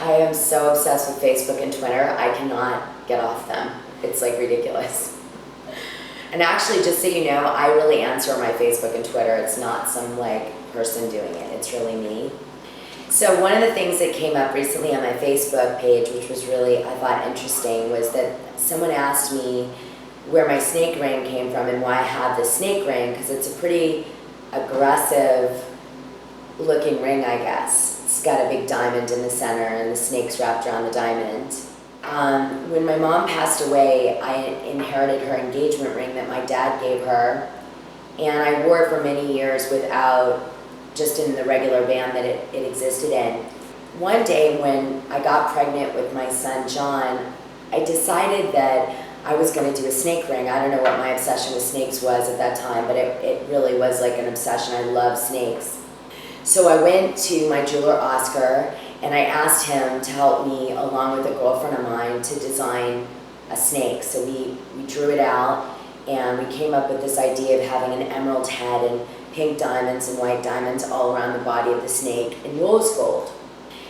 I am so obsessed with Facebook and Twitter. I cannot get off them. It's like ridiculous. And actually, just so you know, I really answer my Facebook and Twitter. It's not some like person doing it. It's really me. So one of the things that came up recently on my Facebook page, which was really, I thought, interesting, was that someone asked me where my snake ring came from and why I have this snake ring, because it's a pretty aggressive looking ring, I guess. It's got a big diamond in the center and the snake's wrapped around the diamond. When my mom passed away, I inherited her engagement ring that my dad gave her, and I wore it for many years without, just in the regular band that it existed in. One day when I got pregnant with my son John, I decided that I was going to do a snake ring. I don't know what my obsession with snakes was at that time, but it really was like an obsession. I love snakes. So I went to my jeweler, Oscar, and I asked him to help me, along with a girlfriend of mine, to design a snake. So we drew it out, and we came up with this idea of having an emerald head and pink diamonds and white diamonds all around the body of the snake in rose gold.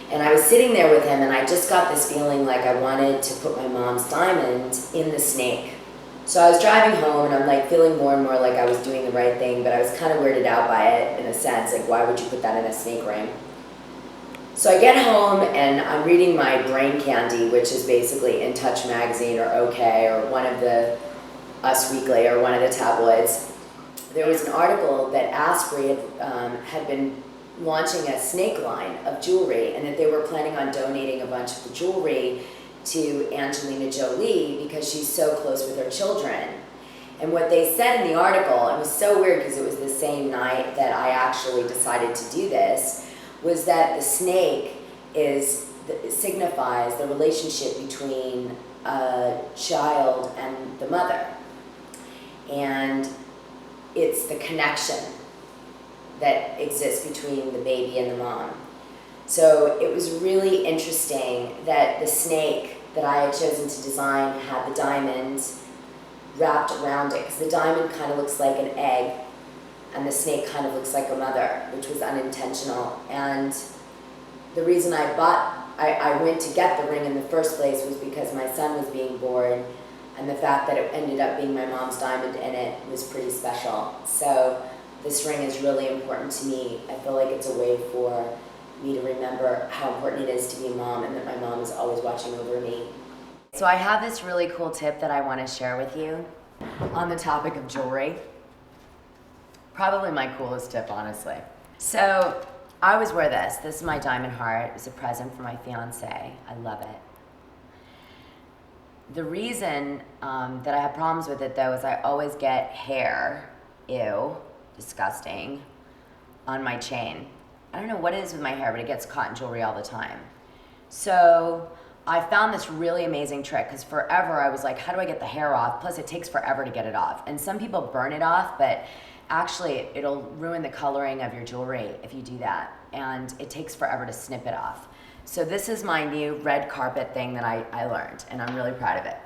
And I was sitting there with him, and I just got this feeling like I wanted to put my mom's diamond in the snake. So I was driving home, and I'm like feeling more and more like I was doing the right thing, but I was kind of weirded out by it in a sense, like why would you put that in a snake ring? So I get home, and I'm reading my Brain Candy, which is basically In Touch magazine or OK or one of the Us Weekly or one of the tabloids. There was an article that Asprey had been launching a snake line of jewelry, and that they were planning on donating a bunch of the jewelry to Angelina Jolie because she's so close with her children. And what they said in the article, it was so weird because it was the same night that I actually decided to do this, was that the snake signifies the relationship between a child and the mother. And it's the connection that exists between the baby and the mom. So it was really interesting that the snake that I had chosen to design had the diamonds wrapped around it, because the diamond kind of looks like an egg, and the snake kind of looks like a mother, which was unintentional. And the reason I went to get the ring in the first place was because my son was being born, and the fact that it ended up being my mom's diamond in it was pretty special. So this ring is really important to me. I feel like it's a way for me to remember how important it is to be a mom, and that my mom is always watching over me. So I have this really cool tip that I want to share with you on the topic of jewelry. Probably my coolest tip, honestly. So I always wear this. This is my diamond heart. It was a present for my fiance. I love it. The reason that I have problems with it, though, is I always get hair, ew, disgusting, on my chain. I don't know what it is with my hair, but it gets caught in jewelry all the time. So I found this really amazing trick, because forever I was like, how do I get the hair off? Plus it takes forever to get it off. And some people burn it off, but actually it'll ruin the coloring of your jewelry if you do that. And it takes forever to snip it off. So this is my new red carpet thing that I learned, and I'm really proud of it.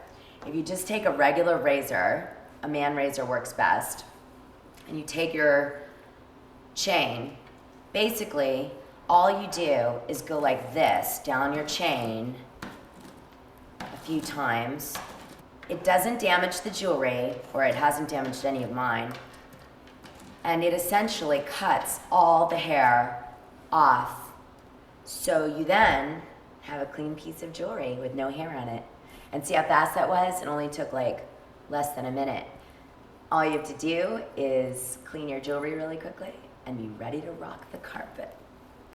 If you just take a regular razor, a man razor works best, and you take your chain, basically all you do is go like this down your chain a few times. It doesn't damage the jewelry, or it hasn't damaged any of mine, and it essentially cuts all the hair off. So you then have a clean piece of jewelry with no hair on it. And see how fast that was? It only took like less than a minute. All you have to do is clean your jewelry really quickly and be ready to rock the carpet.